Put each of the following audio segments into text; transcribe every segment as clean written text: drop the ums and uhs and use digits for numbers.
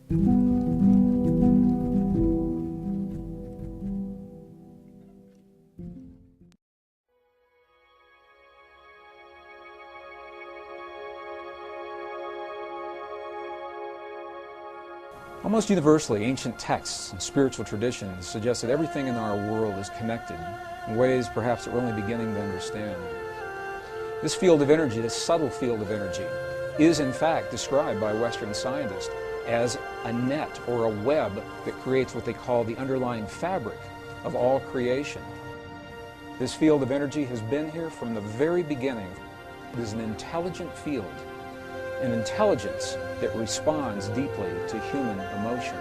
Almost universally, ancient texts and spiritual traditions suggest that everything in our world is connected in ways perhaps that we're only beginning to understand. This field of energy, this subtle field of energy, is in fact described by Western scientists as a net or a web that creates what they call the underlying fabric of all creation. This field of energy has been here from the very beginning. It is an intelligent field, an intelligence that responds deeply to human emotion.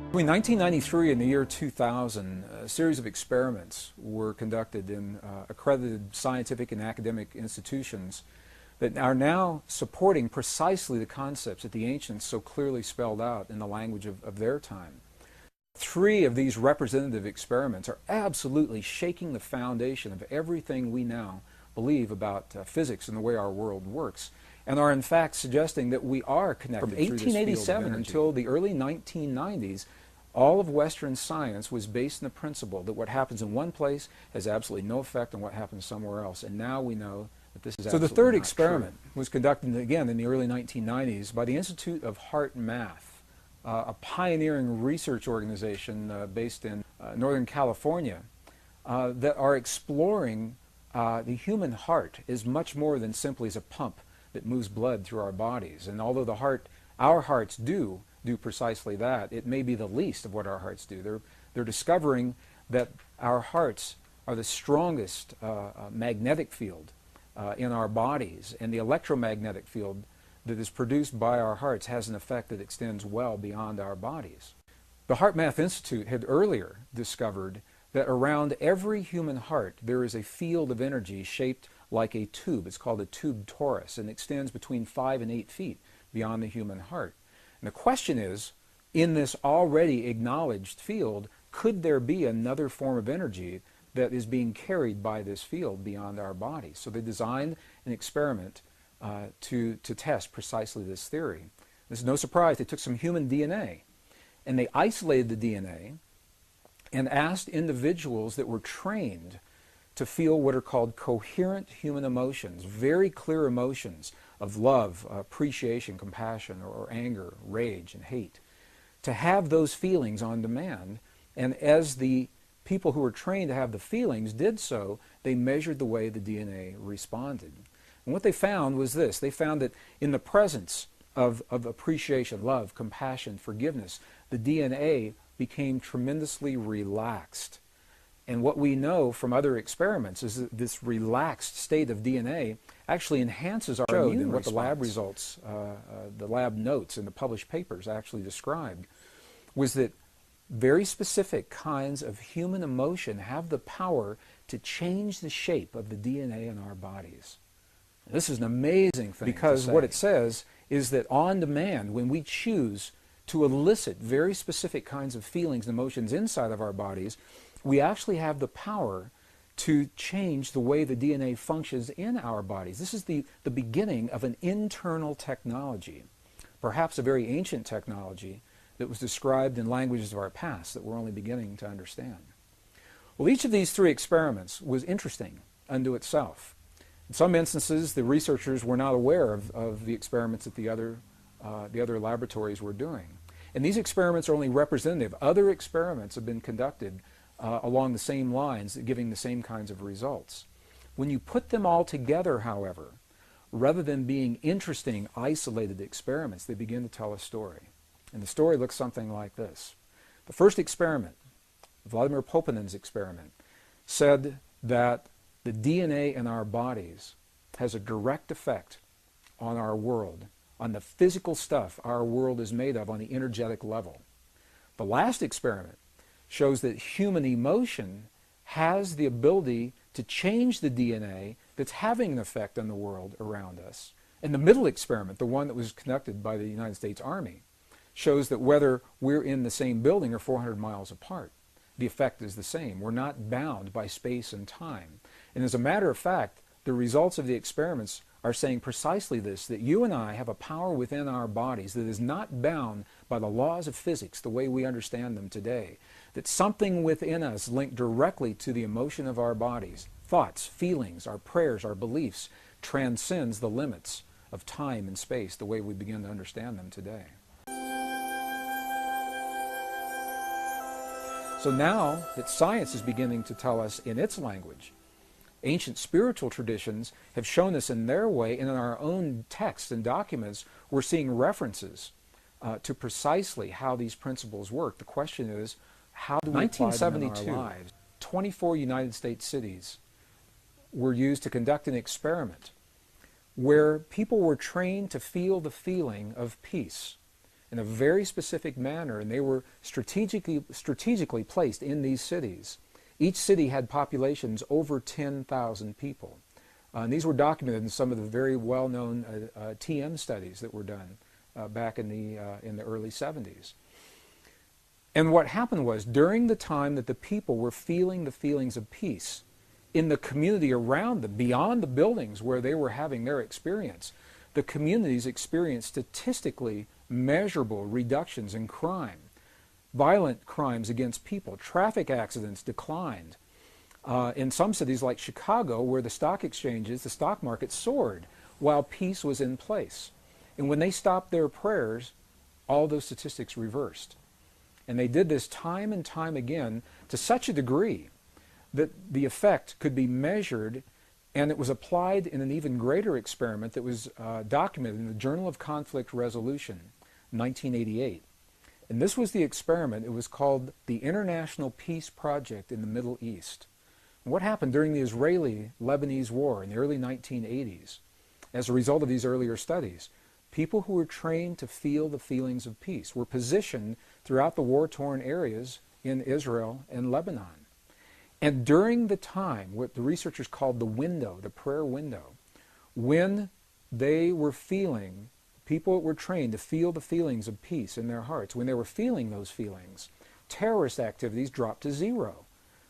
Between 1993 and the year 2000, a series of experiments were conducted in accredited scientific and academic institutions that are now supporting precisely the concepts that the ancients so clearly spelled out in the language of their time. 3 of these representative experiments are absolutely shaking the foundation of everything we now believe about physics and the way our world works, and are in fact suggesting that we are connected. From 1887 until the early 1990s, all of Western science was based on the principle that what happens in one place has absolutely no effect on what happens somewhere else, and now we know that this is absolutely not true. So the third experiment was conducted again in the early 1990s by the Institute of Heart Math, a pioneering research organization based in Northern California that are exploring the human heart is much more than simply as a pump that moves blood through our bodies. And although our hearts do precisely that, it may be the least of what our hearts do. They're discovering that our hearts are the strongest magnetic field in our bodies, and the electromagnetic field that is produced by our hearts has an effect that extends well beyond our bodies. The Heart Math Institute had earlier discovered that around every human heart there is a field of energy shaped like a tube. It's called a tube torus, and extends between 5 and 8 feet beyond the human heart. And the question is, in this already acknowledged field, could there be another form of energy that is being carried by this field beyond our bodies? So they designed an experiment to test precisely this theory. This is no surprise. They took some human DNA and they isolated the DNA and asked individuals that were trained to feel what are called coherent human emotions, very clear emotions of love, appreciation, compassion, or anger, rage, and hate, to have those feelings on demand. And as the people who were trained to have the feelings did so, they measured the way the DNA responded. And what they found was this. They found that in the presence of appreciation, love, compassion, forgiveness, the DNA became tremendously relaxed. And what we know from other experiments is that this relaxed state of DNA actually enhances our immune response. And what the lab results, the lab notes in the published papers actually described, was that very specific kinds of human emotion have the power to change the shape of the DNA in our bodies. This is an amazing thing, because what it says is that on demand, when we choose to elicit very specific kinds of feelings and emotions inside of our bodies, we actually have the power to change the way the DNA functions in our bodies. This is the beginning of an internal technology, perhaps a very ancient technology that was described in languages of our past that we're only beginning to understand. Well, each of these 3 experiments was interesting unto itself. In some instances, the researchers were not aware of the experiments that the other laboratories were doing. And these experiments are only representative. Other experiments have been conducted along the same lines, giving the same kinds of results. When you put them all together, however, rather than being interesting, isolated experiments, they begin to tell a story. And the story looks something like this. The first experiment, Vladimir Poponin's experiment, said that the DNA in our bodies has a direct effect on our world, on the physical stuff our world is made of on the energetic level. The last experiment shows that human emotion has the ability to change the DNA that's having an effect on the world around us. And the middle experiment, the one that was conducted by the United States Army, shows that whether we're in the same building or 400 miles apart, the effect is the same. We're not bound by space and time. And as a matter of fact, the results of the experiments are saying precisely this, that you and I have a power within our bodies that is not bound by the laws of physics the way we understand them today. That something within us linked directly to the emotion of our bodies, thoughts, feelings, our prayers, our beliefs, transcends the limits of time and space the way we begin to understand them today. So now that science is beginning to tell us in its language, ancient spiritual traditions have shown us in their way, and in our own texts and documents, we're seeing references to precisely how these principles work. The question is, how do we apply them in our lives? 24 United States cities were used to conduct an experiment where people were trained to feel the feeling of peace in a very specific manner, and they were strategically placed in these cities. Each city had populations over 10,000 people. And these were documented in some of the very well-known TM studies that were done back in the early 70s. And what happened was, during the time that the people were feeling the feelings of peace in the community around them, beyond the buildings where they were having their experience, the communities experienced statistically measurable reductions in crime. Violent crimes against people, traffic accidents declined. In some cities like Chicago, where the stock exchanges, the stock market soared while peace was in place. And when they stopped their prayers, all those statistics reversed. And they did this time and time again to such a degree that the effect could be measured, and it was applied in an even greater experiment that was documented in the Journal of Conflict Resolution, 1988. And this was the experiment. It was called the International Peace Project in the Middle East. And what happened during the Israeli-Lebanese War in the early 1980s, as a result of these earlier studies, people who were trained to feel the feelings of peace were positioned throughout the war-torn areas in Israel and Lebanon. And during the time, what the researchers called the window, the prayer window, when they were feeling, people that were trained to feel the feelings of peace in their hearts, when they were feeling those feelings, terrorist activities dropped to zero.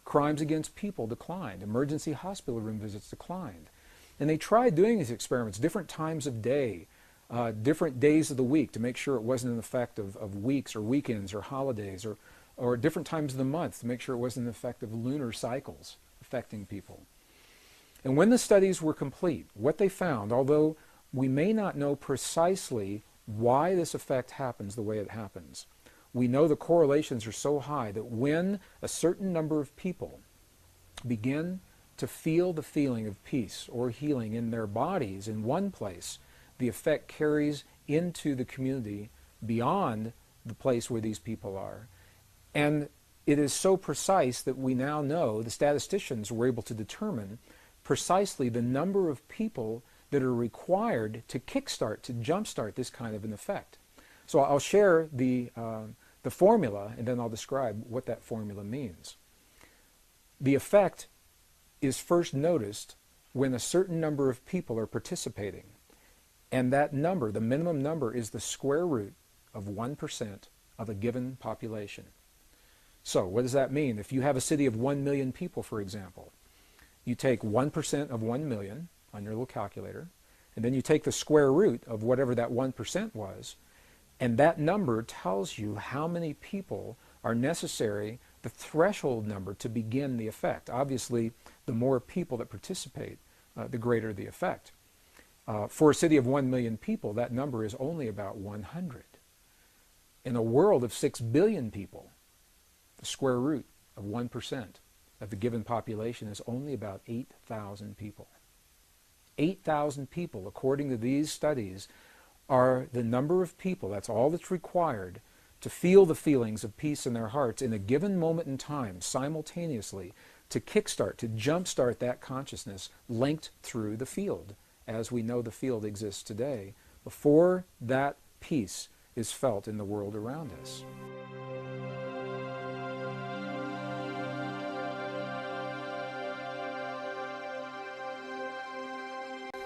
Crimes against people declined. Emergency hospital room visits declined. And they tried doing these experiments different times of day, different days of the week, to make sure it wasn't an effect of weeks or weekends or holidays, or different times of the month to make sure it wasn't an effect of lunar cycles affecting people. And when the studies were complete, what they found, although we may not know precisely why this effect happens the way it happens, we know the correlations are so high that when a certain number of people begin to feel the feeling of peace or healing in their bodies in one place, the effect carries into the community beyond the place where these people are. And it is so precise that we now know, the statisticians were able to determine precisely the number of people that are required to kickstart, to jumpstart this kind of an effect. So I'll share the formula, and then I'll describe what that formula means. The effect is first noticed when a certain number of people are participating. And that number, the minimum number, is the square root of 1% of a given population. So what does that mean? If you have a city of 1 million people, for example, you take 1% of 1 million on your little calculator, and then you take the square root of whatever that 1% was, and that number tells you how many people are necessary, the threshold number to begin the effect. Obviously, the more people that participate, the greater the effect. For a city of 1 million people, that number is only about 100. In a world of 6 billion people, the square root of 1% of the given population is only about 8,000 people. 8,000 people, according to these studies, are the number of people, that's all that's required, to feel the feelings of peace in their hearts in a given moment in time, simultaneously, to kickstart, to jumpstart that consciousness linked through the field, as we know the field exists today, before that peace is felt in the world around us.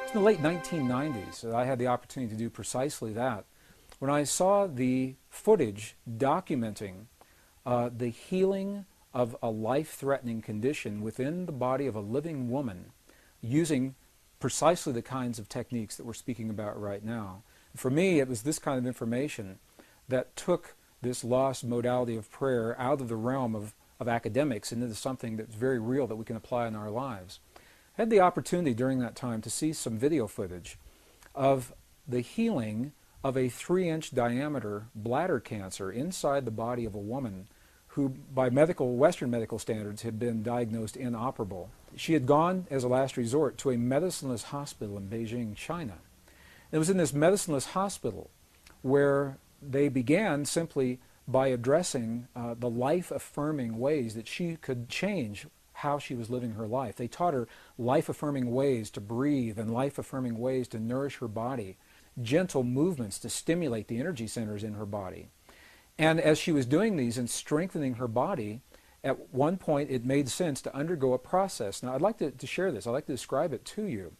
In the late 1990s, I had the opportunity to do precisely that, when I saw the footage documenting the healing of a life-threatening condition within the body of a living woman using precisely the kinds of techniques that we're speaking about right now. For me, it was this kind of information that took this lost modality of prayer out of the realm of academics and into something that's very real that we can apply in our lives. I had the opportunity during that time to see some video footage of the healing of a 3-inch diameter bladder cancer inside the body of a woman who, by Western medical standards, had been diagnosed inoperable. She had gone, as a last resort, to a medicineless hospital in Beijing, China. It was in this medicineless hospital where they began simply by addressing the life-affirming ways that she could change how she was living her life. They taught her life-affirming ways to breathe and life-affirming ways to nourish her body, gentle movements to stimulate the energy centers in her body. And as she was doing these and strengthening her body, at one point it made sense to undergo a process. Now I'd like to share this. I'd like to describe it to you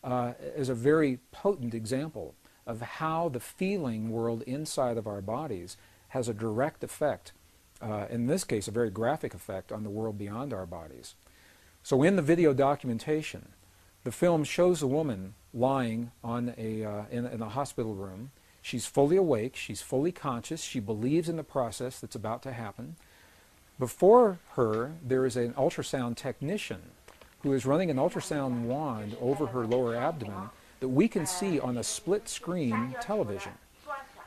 as a very potent example of how the feeling world inside of our bodies has a direct effect, in this case a very graphic effect, on the world beyond our bodies. So in the video documentation, the film shows a woman lying on in a hospital room. She's fully awake, she's fully conscious, she believes in the process that's about to happen. Before her, there is an ultrasound technician who is running an ultrasound wand over her lower abdomen that we can see on a split-screen television.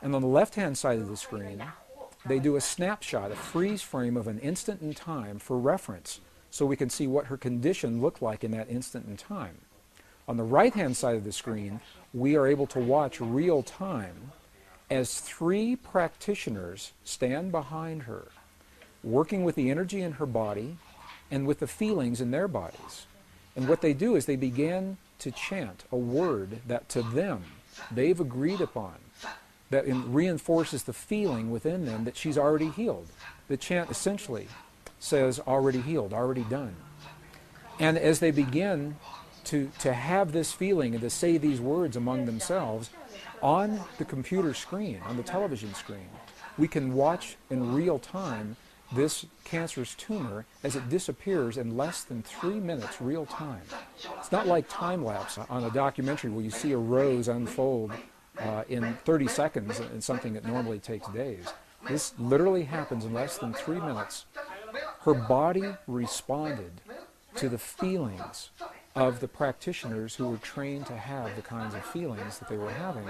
And on the left-hand side of the screen, they do a snapshot, a freeze frame of an instant in time for reference, so we can see what her condition looked like in that instant in time. On the right-hand side of the screen, we are able to watch real time as 3 practitioners stand behind her, working with the energy in her body and with the feelings in their bodies. And what they do is they begin to chant a word that to them they've agreed upon, that reinforces the feeling within them that she's already healed. The chant essentially says, already healed, already done. And as they begin to have this feeling and to say these words among themselves, on the computer screen, on the television screen, we can watch in real time this cancerous tumor as it disappears in less than 3 minutes real time. It's not like time-lapse on a documentary where you see a rose unfold in 30 seconds in something that normally takes days. This literally happens in less than 3 minutes. Her body responded to the feelings of the practitioners who were trained to have the kinds of feelings that they were having.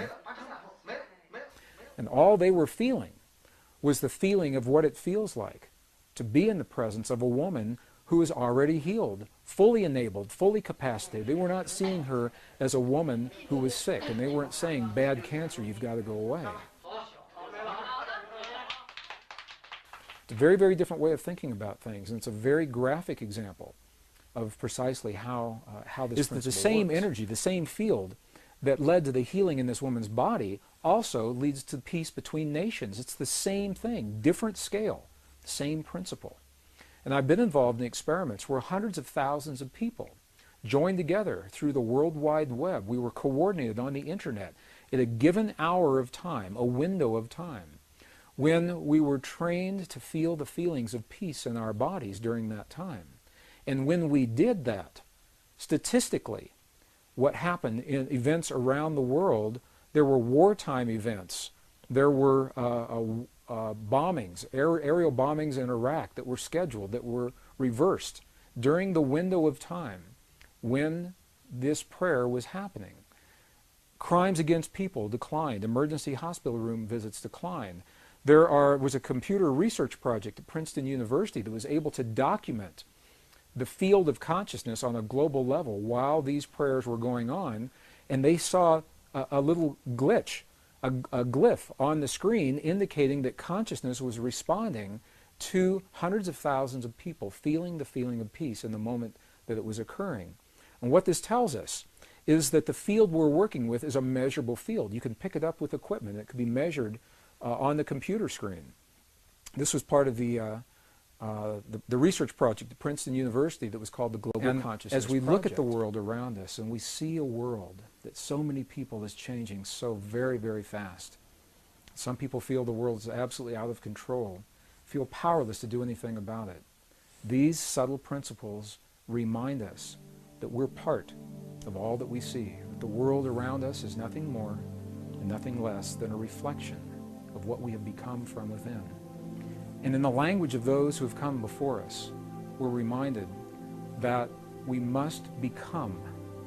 And all they were feeling was the feeling of what it feels like to be in the presence of a woman who is already healed, fully enabled, fully capacitated. They were not seeing her as a woman who was sick, and they weren't saying, bad cancer, you've got to go away. It's a very, very different way of thinking about things, and it's a very graphic example of precisely how this principle works. The same energy, the same field that led to the healing in this woman's body also leads to peace between nations. It's the same thing, different scale, same principle. And I've been involved in experiments where hundreds of thousands of people joined together through the World Wide Web. We were coordinated on the internet at a given hour of time, a window of time, when we were trained to feel the feelings of peace in our bodies during that time. And when we did that, statistically, what happened in events around the world, there were wartime events, there were bombings, aerial bombings in Iraq that were scheduled, that were reversed during the window of time when this prayer was happening. Crimes against people declined, emergency hospital room visits declined. There was a computer research project at Princeton University that was able to document the field of consciousness on a global level while these prayers were going on, and they saw a little glitch, a glyph on the screen indicating that consciousness was responding to hundreds of thousands of people feeling the feeling of peace in the moment that it was occurring. And what this tells us is that the field we're working with is a measurable field. You can pick it up with equipment. It could be measured on the computer screen. This was part of the research project at Princeton University that was called the Global Consciousness Project. As we look at the world around us and we see a world that so many people is changing so very, very fast. Some people feel the world is absolutely out of control, feel powerless to do anything about it. These subtle principles remind us that we're part of all that we see, that the world around us is nothing more and nothing less than a reflection of what we have become from within. And in the language of those who have come before us, we're reminded that we must become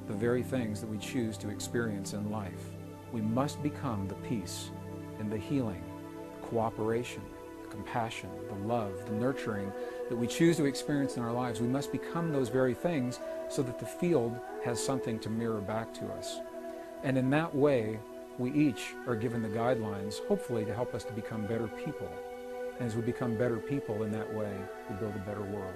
the very things that we choose to experience in life. We must become the peace and the healing, the cooperation, the compassion, the love, the nurturing that we choose to experience in our lives. We must become those very things so that the field has something to mirror back to us. And in that way, we each are given the guidelines, hopefully, to help us to become better people. And as we become better people in that way, we build a better world.